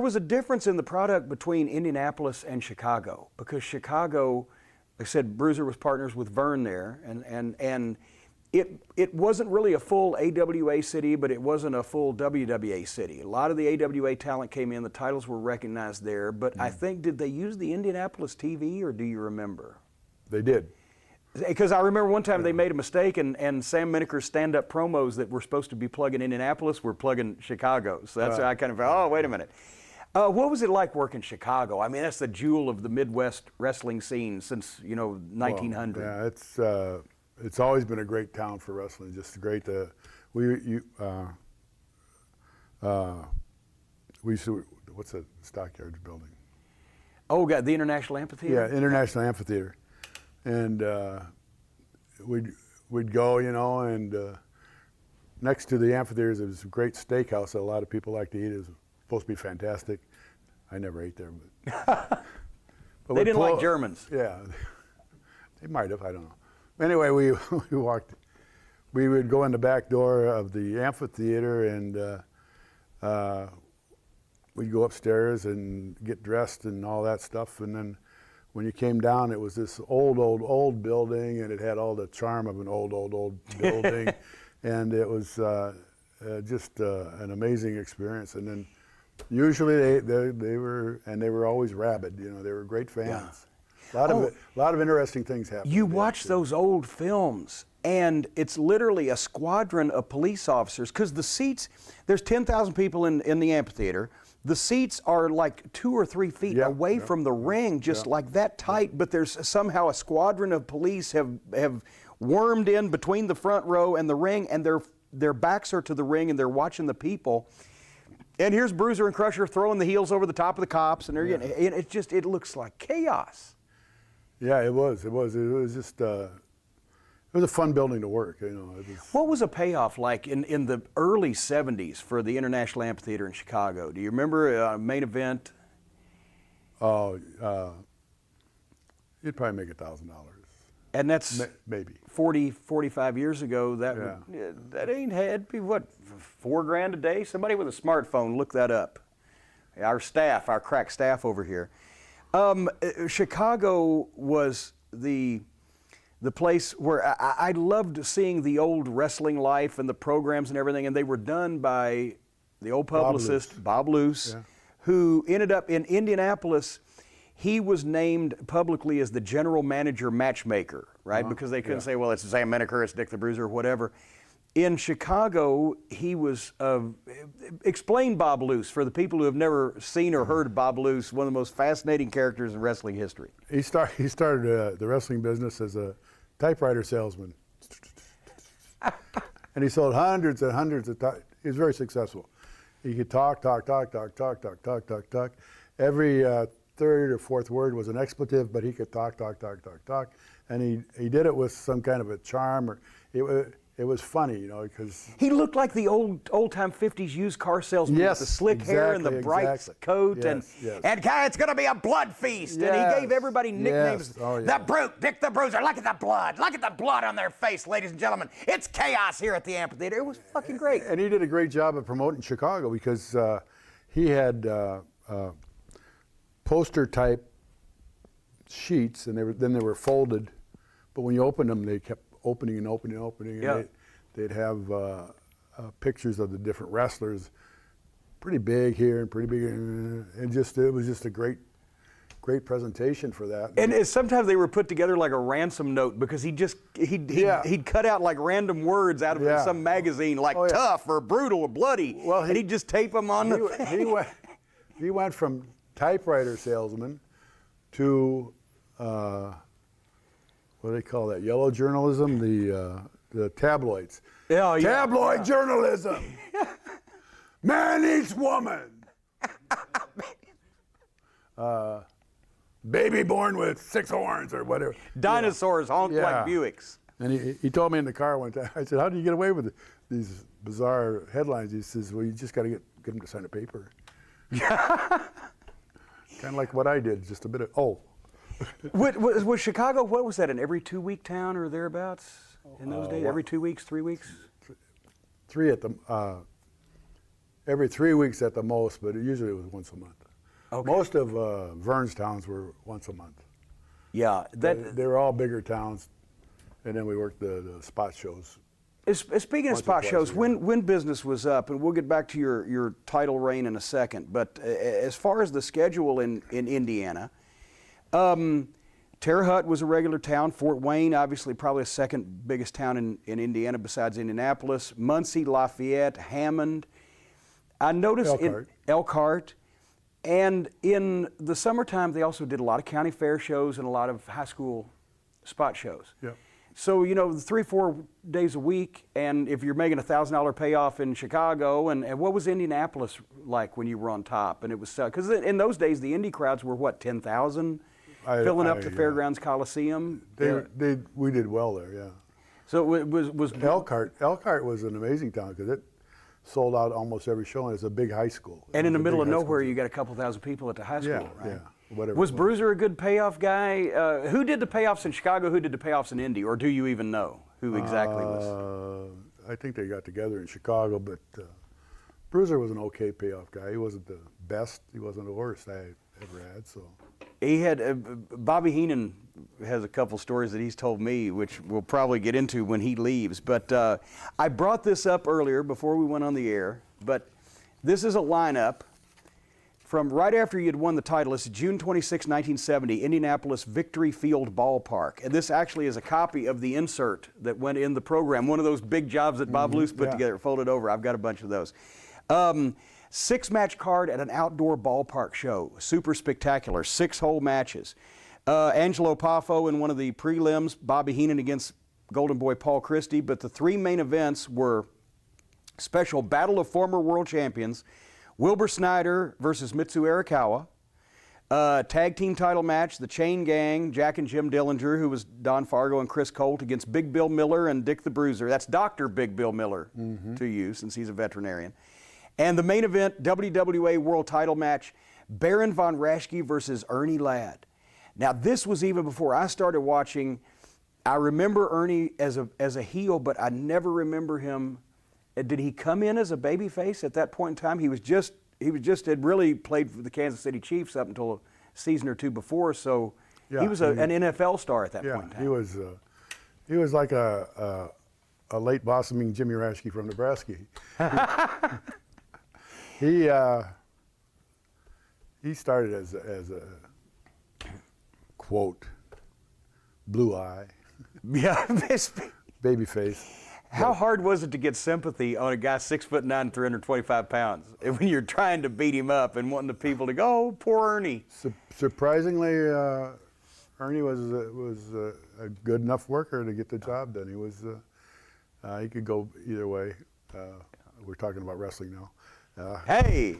There was a difference in the product between Indianapolis and Chicago, because Chicago, like I said, Bruiser was partners with Vern there, and it wasn't really a full AWA city, but it wasn't a full WWA city. A lot of the AWA talent came in, the titles were recognized there, but I think, did they use the Indianapolis TV, or do you remember? They did. Because I remember one time they made a mistake, and Sam Mineker's stand-up promos that were supposed to be plugging Indianapolis were plugging Chicago. So that's why I kind of thought, oh, wait a minute. What was it like working Chicago? I mean, that's the jewel of the Midwest wrestling scene since, 1900. Well, yeah, it's always been a great town for wrestling. Just great. We used to, what's the Stockyards building? Oh, God, the International Amphitheater? Yeah, International Amphitheater. And we'd go, and next to the amphitheater is a great steakhouse that a lot of people like to eat. It's supposed to be fantastic. I never ate there, but they didn't like Germans. Yeah, they might have. I don't know. Anyway, we walked. We would go in the back door of the amphitheater, and we'd go upstairs and get dressed and all that stuff, and then when you came down, it was this old building, and it had all the charm of an old building, and it was just an amazing experience. And then usually they were always rabid. They were great fans. Yeah. A lot of interesting things happened. You watch those old films, and it's literally a squadron of police officers, because the seats, there's 10,000 people in the amphitheater. The seats are like 2 or 3 feet away from the ring, just like that tight, but there's somehow a squadron of police have wormed in between the front row and the ring, and their backs are to the ring, and they're watching the people. And here's Bruiser and Crusher throwing the heels over the top of the cops, and they're getting, and it looks like chaos. Yeah, it was just it was a fun building to work. What was a payoff like in the early 70s for the International Amphitheater in Chicago? Do you remember main event? Oh, you'd probably make $1,000. And that's maybe 45 years ago. That ain't had be what, $4,000 a day? Somebody with a smartphone, look that up. Our crack staff over here. Chicago was the place where I loved seeing the old wrestling life and the programs and everything, and they were done by the old publicist, Bob Luce, who ended up in Indianapolis. He was named publicly as the general manager matchmaker, right? Because they couldn't say, well, it's Sam Mineker, it's Dick the Bruiser, or whatever. In Chicago, he was, explain Bob Luce for the people who have never seen or heard of Bob Luce, one of the most fascinating characters in wrestling history. He started the wrestling business as a typewriter salesman. And he sold hundreds and hundreds of he was very successful. He could talk. Every third or fourth word was an expletive, but he could talk. And he did it with some kind of a charm. It was funny, because he looked like the old-time 50s used car salesman with the slick hair and the bright coat, and it's going to be a blood feast, and he gave everybody nicknames. The Brute, Dick the Bruiser, look at the blood on their face, ladies and gentlemen. It's chaos here at the amphitheater. It was fucking great. And he did a great job of promoting Chicago, because he had poster-type sheets, and then they were folded, but when you opened them, they kept opening. And they'd have pictures of the different wrestlers, pretty big here and pretty big, and it was just a great presentation for that. And sometimes they were put together like a ransom note, because he'd cut out like random words out of some magazine, like tough or brutal or bloody, and he'd just tape them on he went from typewriter salesman to what do they call that? Yellow journalism, the tabloids. Tabloid journalism. Man eats woman. Baby born with 6 horns or whatever. Dinosaurs honk like Buicks. And he told me in the car one time, I said, how do you get away with these bizarre headlines? He says, well, you just got to get them to sign a paper. Kind of like what I did, just a bit of, Was Chicago, what was that, an every 2-week town or thereabouts in those days? Every 2 weeks, 3 weeks? 3 at the, every 3 weeks at the most, but usually it was once a month. Okay. Most of Vern's towns were once a month. Yeah, They were all bigger towns, and then we worked the spot shows. Speaking of spot shows, when business was up, and we'll get back to your title reign in a second, but as far as the schedule in Indiana, Terre Haute was a regular town. Fort Wayne, obviously, probably the second biggest town in Indiana besides Indianapolis. Muncie, Lafayette, Hammond. I noticed in Elkhart. And in the summertime, they also did a lot of county fair shows and a lot of high school spot shows. Yep. So, 3-4 days a week, and if you're making $1,000 payoff in Chicago, and what was Indianapolis like when you were on top? And it was, because in those days, the indie crowds were what, 10,000? Filling up the Fairgrounds Coliseum? We did well there, yeah. So it was Elkhart was an amazing town because it sold out almost every show, and it's a big high school. And in the middle of nowhere, you got a couple thousand people at the high school, right? Yeah, whatever. Was Bruiser a good payoff guy? Who did the payoffs in Chicago? Who did the payoffs in Indy? Or do you even know who exactly was? I think they got together in Chicago, but Bruiser was an okay payoff guy. He wasn't the best. He wasn't the worst I ever had. So he had Bobby Heenan has a couple stories that he's told me, which we'll probably get into when he leaves. But I brought this up earlier before we went on the air. But this is a lineup from right after you'd won the title. It's June 26, 1970, Indianapolis Victory Field Ballpark. And this actually is a copy of the insert that went in the program, one of those big jobs that Bob Luce put together, folded over. I've got a bunch of those. 6-match card at an outdoor ballpark show. Super spectacular. 6-hole matches. Angelo Poffo in one of the prelims, Bobby Heenan against Golden Boy Paul Christie. But the 3 main events were special Battle of Former World Champions, Wilbur Snyder versus Mitsu Arakawa, tag team title match, the Chain Gang, Jack and Jim Dillinger, who was Don Fargo and Chris Colt, against Big Bill Miller and Dick the Bruiser. That's Dr. Big Bill Miller to you, since he's a veterinarian. And the main event, WWA World Title match, Baron Von Raschke versus Ernie Ladd. Now, this was even before I started watching. I remember Ernie as a heel, but I never remember him. Did he come in as a babyface at that point in time? He had really played for the Kansas City Chiefs up until a season or two before, so he was an NFL star at that point in time. He was like a late blossoming Jimmy Raschke from Nebraska. He started as a quote blue eye, baby face. How hard was it to get sympathy on a guy 6'9", 325 pounds, when you're trying to beat him up and wanting the people to go, oh, poor Ernie? Surprisingly, Ernie was a good enough worker to get the job done. He could go either way. We're talking about wrestling now. Hey.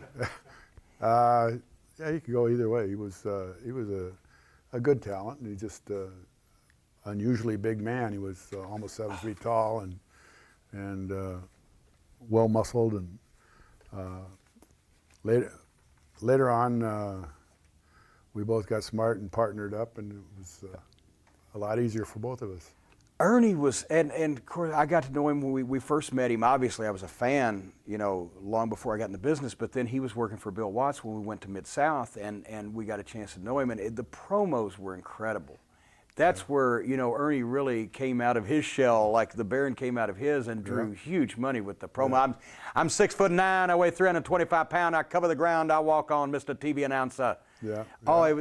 Yeah, he could go either way. He was a good talent. He just unusually big man. He was almost 7 feet tall and well muscled. And later on, we both got smart and partnered up, and it was a lot easier for both of us. Ernie was, and of course, I got to know him when we first met him. Obviously, I was a fan, long before I got in the business, but then he was working for Bill Watts when we went to Mid-South, and we got a chance to know him, and the promos were incredible. That's where, Ernie really came out of his shell, like the Baron came out of his, and drew huge money with the promo. Yeah. I'm 6'9", I weigh 325 pounds, I cover the ground, I walk on, Mr. TV announcer. Yeah. Oh, it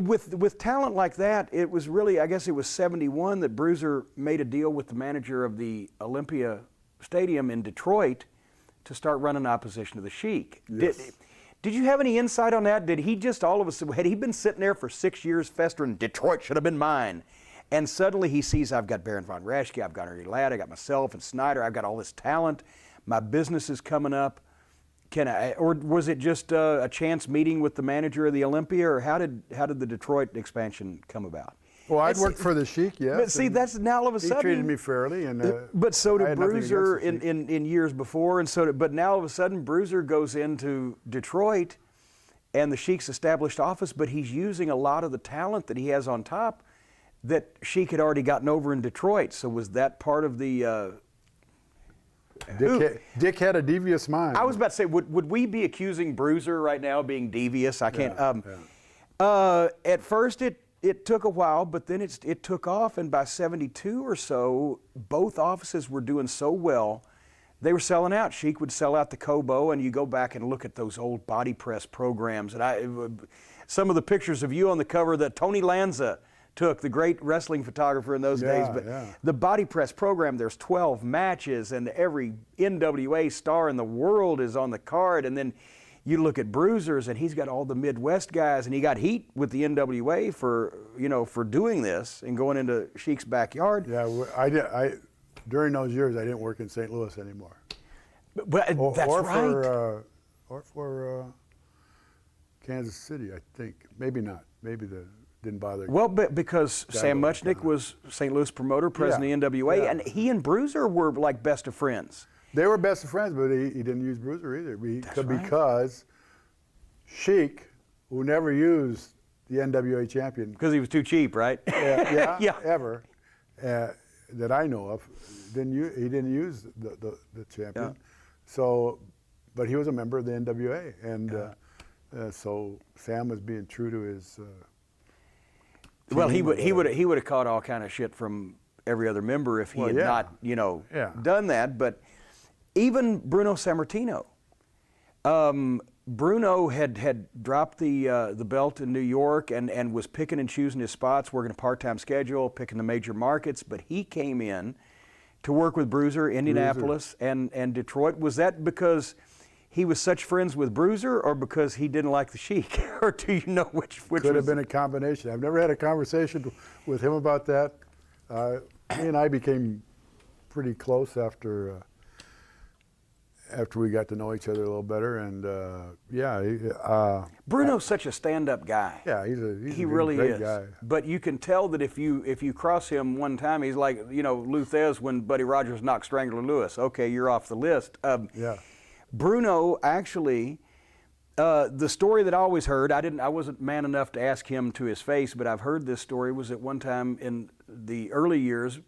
was, with talent like that, it was really, I guess it was 71 that Bruiser made a deal with the manager of the Olympia Stadium in Detroit to start running opposition to the Sheik. Yes. Did you have any insight on that? Did he just all of a sudden, had he been sitting there for 6 years festering, Detroit should have been mine, and suddenly he sees, I've got Baron Von Raschke, I've got Ernie Ladd, I got myself and Snyder, I've got all this talent, my business is coming up. Or was it just a chance meeting with the manager of the Olympia, or how did the Detroit expansion come about? Well, I'd worked for the Sheik, yes. But see, that's now all of a sudden. He treated me fairly, and but so did Bruiser in years before, and but now all of a sudden Bruiser goes into Detroit, and the Sheik's established office, but he's using a lot of the talent that he has on top that Sheik had already gotten over in Detroit. So was that part of the Dick had a devious mind. I was about to say, would we be accusing Bruiser right now of being devious? I can't. At first, it took a while, but then it took off, and by '72 or so, both offices were doing so well, they were selling out. Sheik would sell out the Cowboy, and you go back and look at those old body press programs, and some of the pictures of you on the cover that Tony Lanza took, the great wrestling photographer in those days. But the body press program, there's 12 matches, and every NWA star in the world is on the card. And then you look at Bruiser's, and he's got all the Midwest guys, and he got heat with the NWA for doing this and going into Sheik's backyard. Yeah, during those years, I didn't work in St. Louis anymore. But that's right. Or for Kansas City, I think. Maybe not. Maybe didn't bother. Well, because Sam Muchnick was St. Louis promoter, president of the NWA, and he and Bruiser were like best of friends. They were best of friends, but he didn't use Bruiser either. Because Sheik, who never used the NWA champion. Because he was too cheap, right? Ever. That I know of, he didn't use the champion. So, but he was a member of the NWA, and so Sam was being true to his. Well, he would have caught all kind of shit from every other member if he had not done that. But even Bruno Sammartino, Bruno had dropped the belt in New York and was picking and choosing his spots, working a part-time schedule, picking the major markets. But he came in to work with Bruiser, Indianapolis, and Detroit. Was that because he was such friends with Bruiser, or because he didn't like the Sheik? Or do you know which could have been a combination? I've never had a conversation with him about that. He and I became pretty close after we got to know each other a little better, and Bruno's such a stand-up guy. Yeah, he really great is. Guy. But you can tell that if you cross him one time, he's like Luce when Buddy Rogers knocked Strangler Lewis. Okay, you're off the list. Bruno actually, the story that I always heard, I wasn't man enough to ask him to his face, but I've heard this story, was that one time in the early years,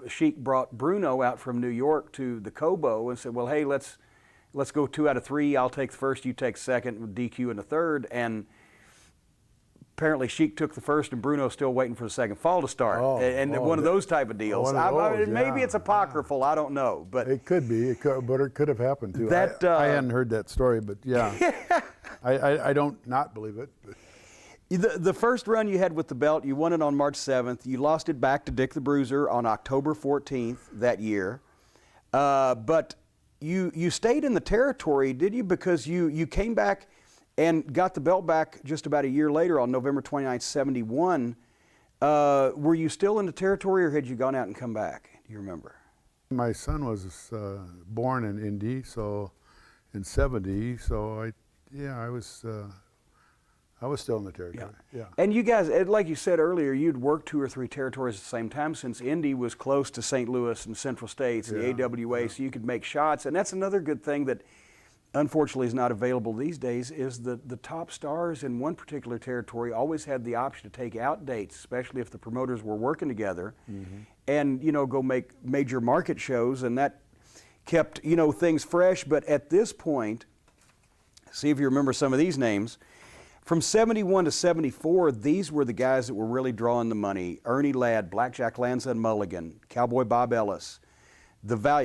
Sheik brought Bruno out from New York to the Cowboy and said, well, hey, let's go 2 out of 3. I'll take the first, you take second, with DQ in the third. And apparently Sheik took the first, and Bruno's still waiting for the second fall to start. One of those type of deals. Maybe it's apocryphal, I don't know. But it could be, but it could have happened too. I hadn't heard that story, but I don't not believe it. The first run you had with the belt, you won it on March 7th. You lost it back to Dick the Bruiser on October 14th that year. But you stayed in the territory, did you? Because you came back and got the belt back just about a year later on November 29th, '71. Were you still in the territory, or had you gone out and come back? Do you remember? My son was born in Indy, so in '70. So I was still in the territory. Yeah. And you guys, like you said earlier, you'd worked 2 or 3 territories at the same time, since Indy was close to St. Louis and Central States, the AWA, so you could make shots. And that's another good thing that unfortunately is not available these days, is the top stars in one particular territory always had the option to take out dates, especially if the promoters were working together, and go make major market shows, and that kept things fresh. But at this point, see if you remember some of these names. From '71 to '74, these were the guys that were really drawing the money. Ernie Ladd, Blackjack Lanza and Mulligan, Cowboy Bob Ellis,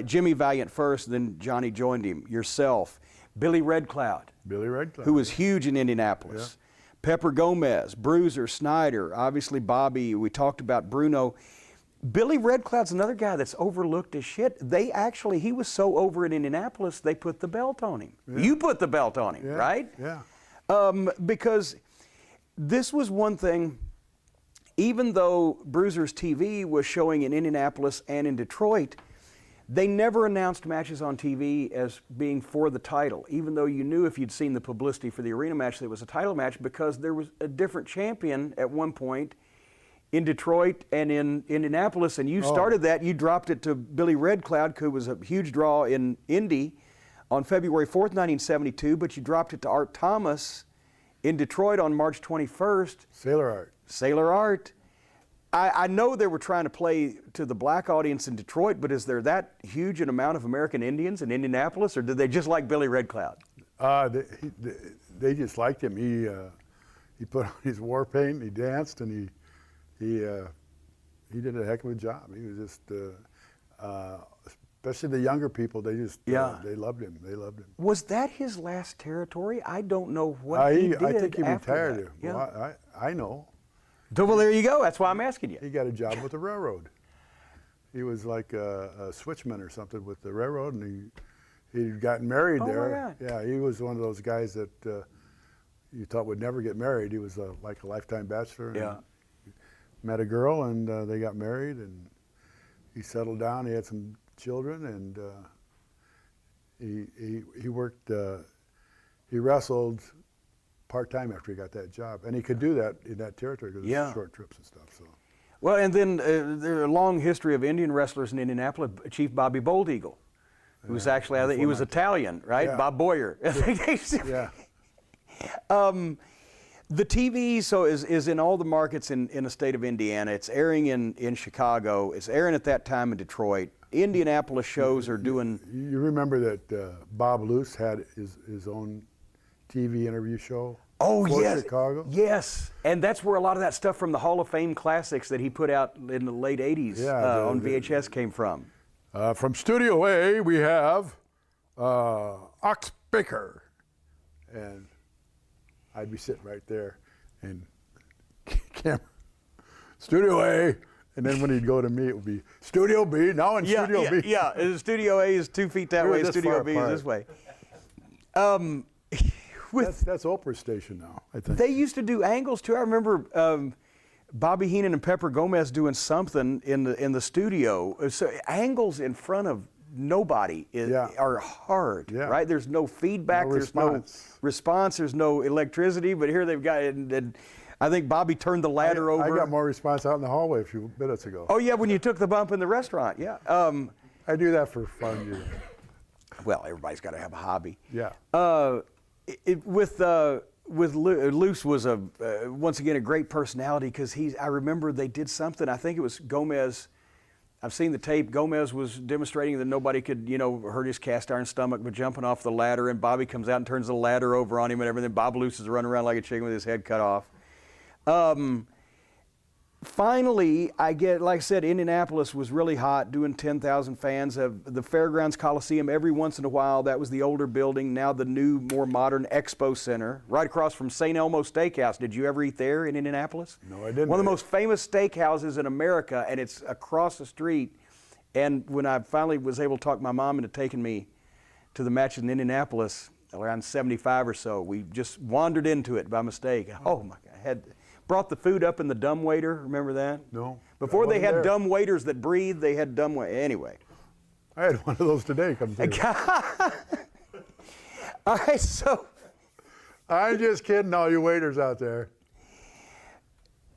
Jimmy Valiant first, then Johnny joined him, yourself, Billy Red Cloud, who was huge in Indianapolis, Pepper Gomez, Bruiser, Snyder, obviously Bobby, we talked about Bruno. Billy Red Cloud's another guy that's overlooked as shit. He was so over in Indianapolis, they put the belt on him. You put the belt on him, right? Yeah. Because this was one thing, even though Bruiser's TV was showing in Indianapolis and in Detroit, they never announced matches on TV as being for the title, even though you knew if you'd seen the publicity for the arena match that it was a title match, because there was a different champion at one point in Detroit and in Indianapolis, and you started that. You dropped it to Billy Red Cloud, who was a huge draw in Indy, on February 4th, 1972, but you dropped it to Art Thomas in Detroit on March 21st. Sailor Art. Sailor Art. I know they were trying to play to the black audience in Detroit, but is there that huge an amount of American Indians in Indianapolis, or did they just like Billy Red Cloud? They just liked him. He put on his war paint, he danced, and he did a heck of a job. He was just, especially the younger people, they just they loved him. They loved him. Was that his last territory? I don't know what he did. I think he after retired. that. Yeah. Well, I know. Well, there you go. That's why I'm asking you. He got a job with the railroad. He was like a switchman or something with the railroad, and he'd gotten married there. My God. Yeah, he was one of those guys that you thought would never get married. He was like a lifetime bachelor. And Yeah. met a girl, and they got married, and he settled down. He had some children, and he worked. He wrestled part-time after he got that job, and he could do that in that territory because it was short trips and stuff. So. Well, and then there's a long history of Indian wrestlers in Indianapolis. Chief Bobby Bold Eagle, who was actually, I think he was Italian, right? Yeah. Bob Boyer. Yeah. The TV is in all the markets in the state of Indiana. It's airing in Chicago. It's airing at that time in Detroit. Indianapolis shows are doing. You remember that Bob Luce had his own TV interview show? Oh, for yes. Chicago? Yes. And that's where a lot of that stuff from the Hall of Fame classics that he put out in the late 80s on VHS came from. From Studio A, we have Ox Baker. And I'd be sitting right there and camera, Studio A. And then when he'd go to me, it would be Studio B, now in Studio B. Yeah, Studio A is 2 feet that way, Studio B is this way. That's Oprah's station now, I think. They used to do angles too. I remember Bobby Heenan and Pepper Gomez doing something in the studio. So angles in front of nobody are hard, right? There's no feedback, there's no response, there's no electricity. But here they've got, and I think Bobby turned the ladder over. I got more response out in the hallway a few minutes ago. Oh yeah, when you took the bump in the restaurant, yeah. I do that for fun. Well, everybody's got to have a hobby. Yeah. With Luce was once again a great personality because I remember they did something. I think it was Gomez. I've seen the tape. Gomez was demonstrating that nobody could, hurt his cast iron stomach by jumping off the ladder, and Bobby comes out and turns the ladder over on him and everything. Bob Luce is running around like a chicken with his head cut off. Finally, like I said, Indianapolis was really hot, doing 10,000 fans. Of the Fairgrounds Coliseum every once in a while. That was the older building. Now the new, more modern Expo Center, right across from St. Elmo Steakhouse. Did you ever eat there in Indianapolis? No, I didn't. One of the most famous steakhouses in America, and it's across the street. And when I finally was able to talk my mom into taking me to the match in Indianapolis, around 75 or so, we just wandered into it by mistake. Oh my God, brought the food up in the dumbwaiter. Remember that? No. Before they had dumb waiters that breathed, they had dumb waiters. Anyway. I had one of those today come through. All right, so. I'm just kidding, all you waiters out there.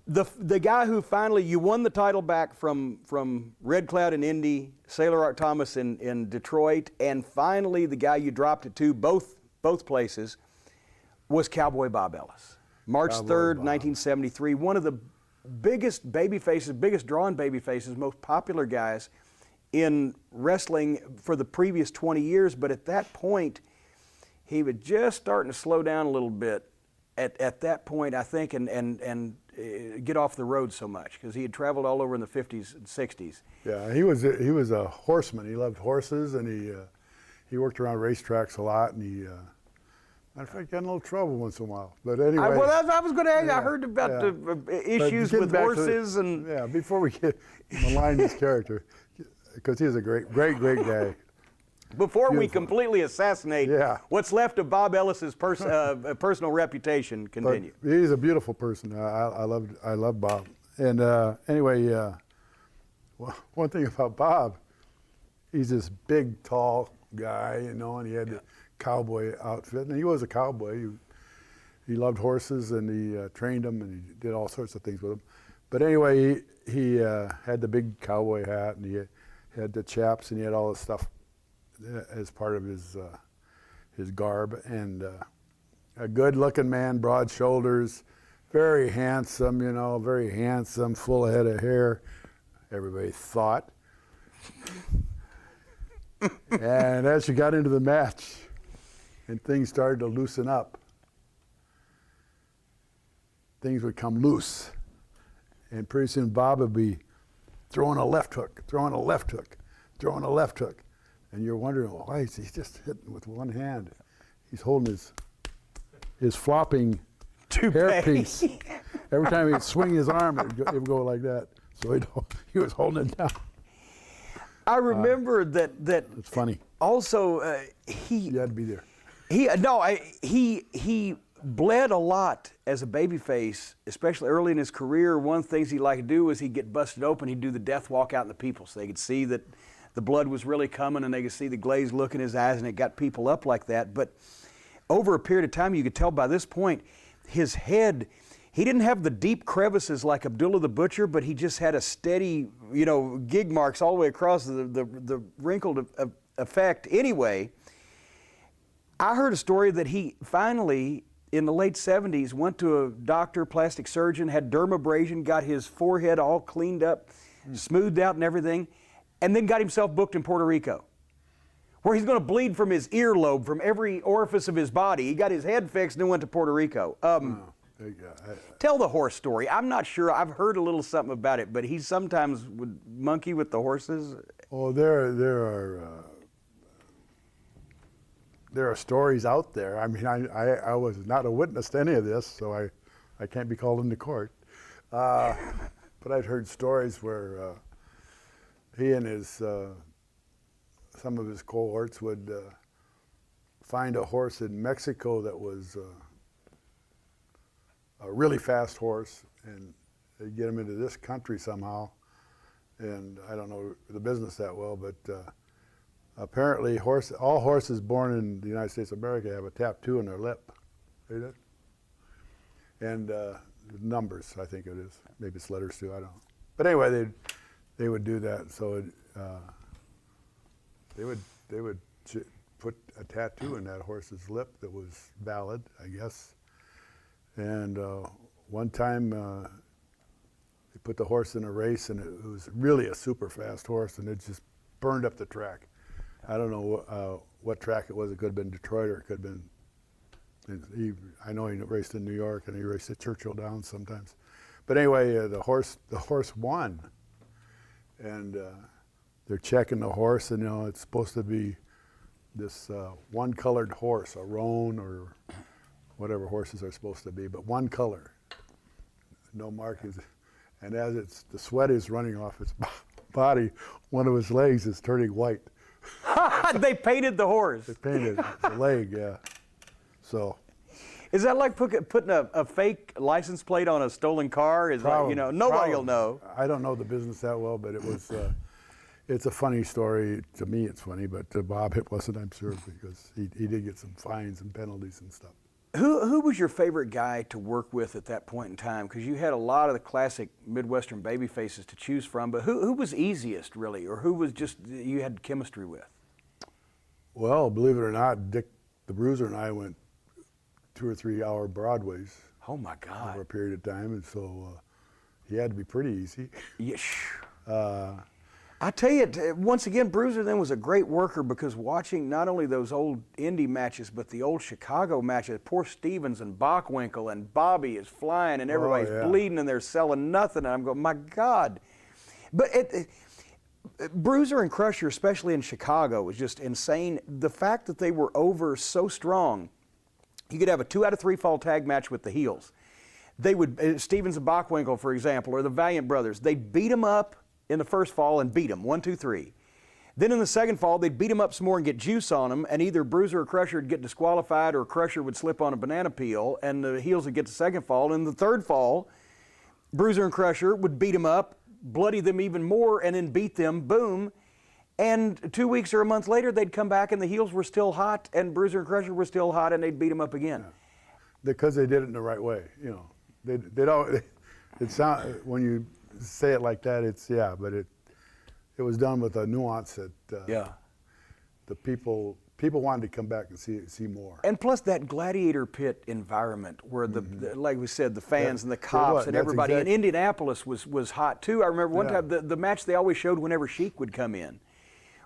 The guy who finally, you won the title back from Red Cloud in Indy, Sailor Art Thomas in Detroit, and finally the guy you dropped it to, both places, was Cowboy Bob Ellis. March 3rd, 1973, one of the biggest baby faces, biggest drawn baby faces, most popular guys in wrestling for the previous 20 years. But at that point, he was just starting to slow down a little bit at that point, I think, and get off the road so much because he had traveled all over in the 50s and 60s. Yeah, he was a horseman. He loved horses, and he worked around racetracks a lot, and he. Matter of fact, got in a little trouble once in a while. But anyway. I was going to ask, I heard about the issues with horses and. Yeah, before we get malign his character, because he was a great guy. Before we completely assassinate what's left of Bob Ellis's personal reputation, continue. But he's a beautiful person. I love Bob. And anyway, one thing about Bob, he's this big, tall guy, and he had the cowboy outfit, and he was a cowboy. He loved horses, and he trained them, and he did all sorts of things with them. But anyway, he had the big cowboy hat, and he had the chaps, and he had all this stuff as part of his garb. And a good-looking man, broad shoulders, very handsome, you know, very handsome, full head of hair, everybody thought. And as you got into the match and things started to loosen up, things would come loose. And pretty soon Bob would be throwing a left hook, throwing a left hook, throwing a left hook. And you're wondering, well, why is he just hitting with one hand? He's holding his flopping hairpiece. Every time he'd swing his arm, it would go like that. So he was holding it down. I remember that. It's funny. Also, You had to be there. He bled a lot as a babyface, especially early in his career. One of the things he liked to do was he'd get busted open. He'd do the death walk out in the people so they could see that the blood was really coming and they could see the glazed look in his eyes, and it got people up like that. But over a period of time, you could tell by this point, his head, he didn't have the deep crevices like Abdullah the Butcher, but he just had a steady, you know, gig marks all the way across the wrinkled effect. Anyway, I heard a story that he finally, in the late 70s, went to a doctor, plastic surgeon, had dermabrasion, got his forehead all cleaned up, smoothed out and everything, and then got himself booked in Puerto Rico, where he's going to bleed from his earlobe, from every orifice of his body. He got his head fixed and then went to Puerto Rico. Tell the horse story. I'm not sure. I've heard a little something about it, but he sometimes would monkey with the horses. Oh, there are stories out there. I mean, I was not a witness to any of this, so I can't be called into court. But I'd heard stories where he and some of his cohorts would find a horse in Mexico that was a really fast horse, and they'd get him into this country somehow. And I don't know the business that well, but apparently all horses born in the United States of America have a tattoo on their lip. See that? And numbers, I think it is. Maybe it's letters too, I don't know. But anyway, they would do that. So they would put a tattoo in that horse's lip that was valid, I guess. And one time they put the horse in a race, and it was really a super fast horse, and it just burned up the track. I don't know what track it was. It could have been Detroit, or it could have been. I know he raced in New York, and he raced at Churchill Downs sometimes. But anyway, the horse won, and they're checking the horse, and you know it's supposed to be this one-colored horse, a roan or whatever horses are supposed to be, but one color, no markings. And as the sweat is running off its body, one of his legs is turning white. They painted the horse. They painted the leg, yeah. So. Is that like putting a fake license plate on a stolen car? Is like, you know, nobody will know. I don't know the business that well, but it was. It's a funny story. To me, it's funny, but to Bob, it wasn't, I'm sure, because he did get some fines and penalties and stuff. Who was your favorite guy to work with at that point in time? Because you had a lot of the classic Midwestern baby faces to choose from, but who was easiest, really, or who was just you had chemistry with? Well, believe it or not, Dick the Bruiser and I went 2 or 3 hour Broadways. Oh, my God. Over a period of time, and so he had to be pretty easy. Yes. I tell you, once again, Bruiser then was a great worker, because watching not only those old Indy matches, but the old Chicago matches, poor Stevens and Bockwinkel and Bobby is flying and everybody's bleeding and they're selling nothing. And I'm going, my God. But Bruiser and Crusher, especially in Chicago, was just insane. The fact that they were over so strong, you could have a 2 out of 3 fall tag match with the heels. They would, Stevens and Bockwinkel, for example, or the Valiant brothers, they'd beat them up in the first fall and beat them, 1, 2, 3. Then in the second fall, they'd beat them up some more and get juice on them, and either Bruiser or Crusher would get disqualified, or Crusher would slip on a banana peel, and the heels would get the second fall. And in the third fall, Bruiser and Crusher would beat them up, bloody them even more, and then beat them, boom. And 2 weeks or a month later, they'd come back and the heels were still hot, and Bruiser and Crusher were still hot, and they'd beat them up again. Yeah. Because they did it in the right way, you know. They'd always, it sound, when you say it like that, it's, yeah, but it was done with a nuance that the people people wanted to come back and see more. And plus that gladiator pit environment where the like we said, the fans and the cops and That's everybody. exactly. And Indianapolis was hot too. I remember one time the match they always showed whenever Sheik would come in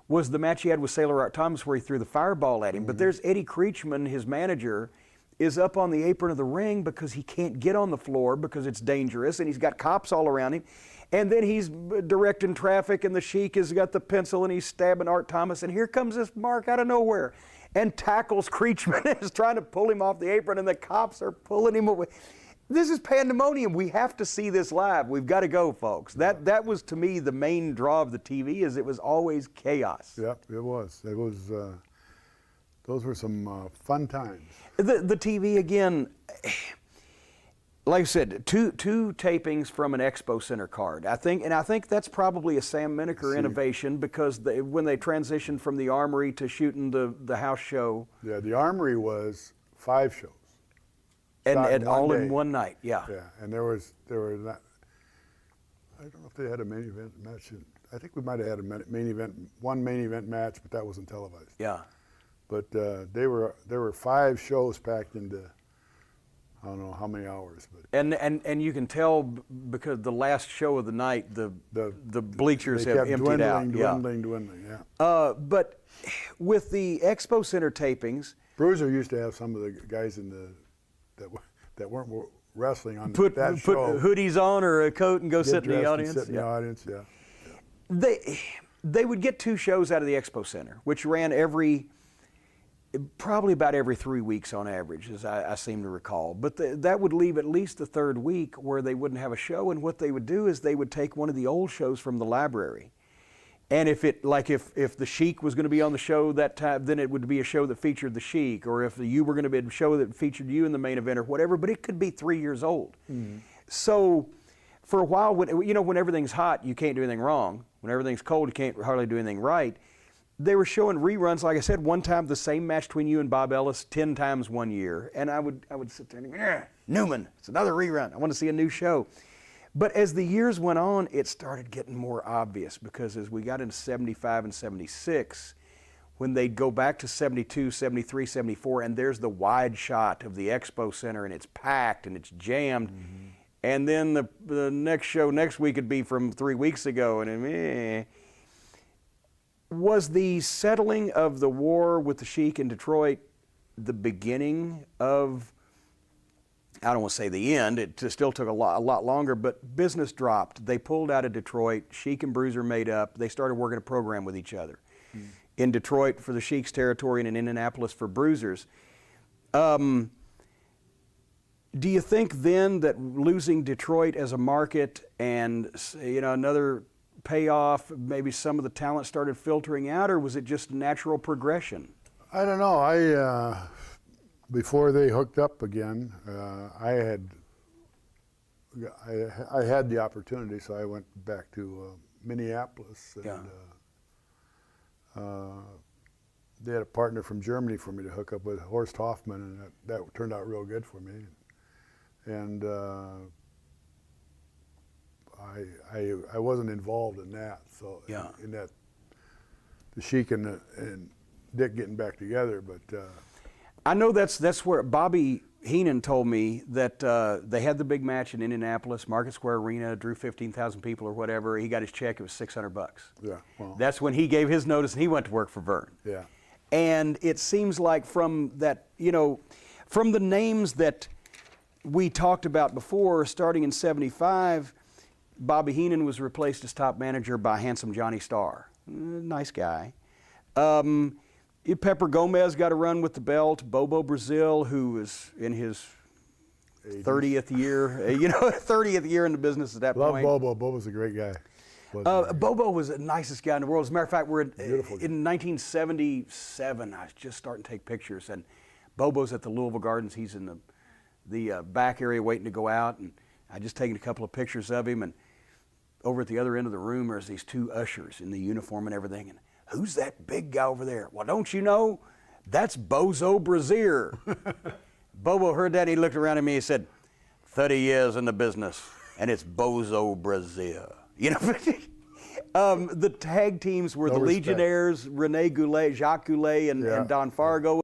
was the match he had with Sailor Art Thomas where he threw the fireball at him. But there's Eddie Creechman, his manager, is up on the apron of the ring because he can't get on the floor because it's dangerous, and he's got cops all around him. And then he's directing traffic, and the Sheik has got the pencil, and he's stabbing Art Thomas. And here comes this Mark out of nowhere and tackles Creechman and is trying to pull him off the apron, and the cops are pulling him away. This is pandemonium. We have to see this live. We've got to go, folks. That was, to me, the main draw of the TV, is it was always chaos. Yep, it was. It was. Those were some fun times. The TV, again, like I said, two tapings from an Expo Center card. I think that's probably a Sam Mineker innovation, because when they transitioned from the Armory to shooting the house show. Yeah, the Armory was 5 shows. And all in day. one night, yeah. Yeah, and there were not, I don't know if they had a main event match. I think we might have had one main event match, but that wasn't televised. Yeah. But there were 5 shows packed into, I don't know how many hours. But and you can tell because the last show of the night, the bleachers have emptied out. Dwindling, yeah. But with the Expo Center tapings, Bruiser used to have some of the guys that weren't wrestling on put that show. hoodies on or a coat and go sit in the audience. Sit in the audience, yeah. They would get 2 shows out of the Expo Center, which ran probably about every 3 weeks on average, as I seem to recall. But that would leave at least the 3rd week where they wouldn't have a show. And what they would do is they would take one of the old shows from the library. And if the Sheik was going to be on the show that time, then it would be a show that featured the Sheik. Or if you were going to be a show that featured you in the main event or whatever, but it could be 3 years old. Mm-hmm. So for a while, when everything's hot, you can't do anything wrong. When everything's cold, you can't hardly do anything right. They were showing reruns, like I said, one time the same match between you and Bob Ellis 10 times one year. And I would sit there and go, Newman, it's another rerun. I want to see a new show. But as the years went on, it started getting more obvious, because as we got into 75 and 76, when they'd go back to 72, 73, 74, and there's the wide shot of the Expo Center, and it's packed and it's jammed, mm-hmm. and then the next show next week would be from 3 weeks ago, and was the settling of the war with the Sheik in Detroit the beginning of, I don't want to say the end, it still took a lot longer, but business dropped. They pulled out of Detroit. Sheik and Bruiser made up. They started working a program with each other. Mm. In Detroit for the Sheik's territory and in Indianapolis for Bruiser's. Do you think then that losing Detroit as a market and another payoff, maybe some of the talent started filtering out, or was it just natural progression? I don't know. Before they hooked up again, I had the opportunity, so I went back to Minneapolis, and they had a partner from Germany for me to hook up with, Horst Hoffman, and that turned out real good for me. And I wasn't involved in that, so in that the Sheik and Dick getting back together, but. I know that's where Bobby Heenan told me that they had the big match in Indianapolis, Market Square Arena, drew 15,000 people or whatever. He got his check, it was $600. Yeah. Well, that's when he gave his notice and he went to work for Vern. Yeah. And it seems like from that, from the names that we talked about before, starting in 75, Bobby Heenan was replaced as top manager by handsome Johnny Starr. Nice guy. Pepper Gomez got a run with the belt. Bobo Brazil, who was in his 30th year, 30th year in the business at that point. Love Bobo. Bobo's a great guy. Bobo was the nicest guy in the world. As a matter of fact, we're in 1977. I was just starting to take pictures, and Bobo's at the Louisville Gardens. He's in the back area waiting to go out, and I just taken a couple of pictures of him. And over at the other end of the room, there's these 2 ushers in the uniform and everything. And who's that big guy over there? Well, don't you know? That's Bozo Brazier. Bobo heard that, and he looked around at me and said, 30 years in the business, and it's Bozo Brazier. The tag teams were No the respect. Legionnaires, Rene Goulet, Jacques Goulet, and Don Fargo.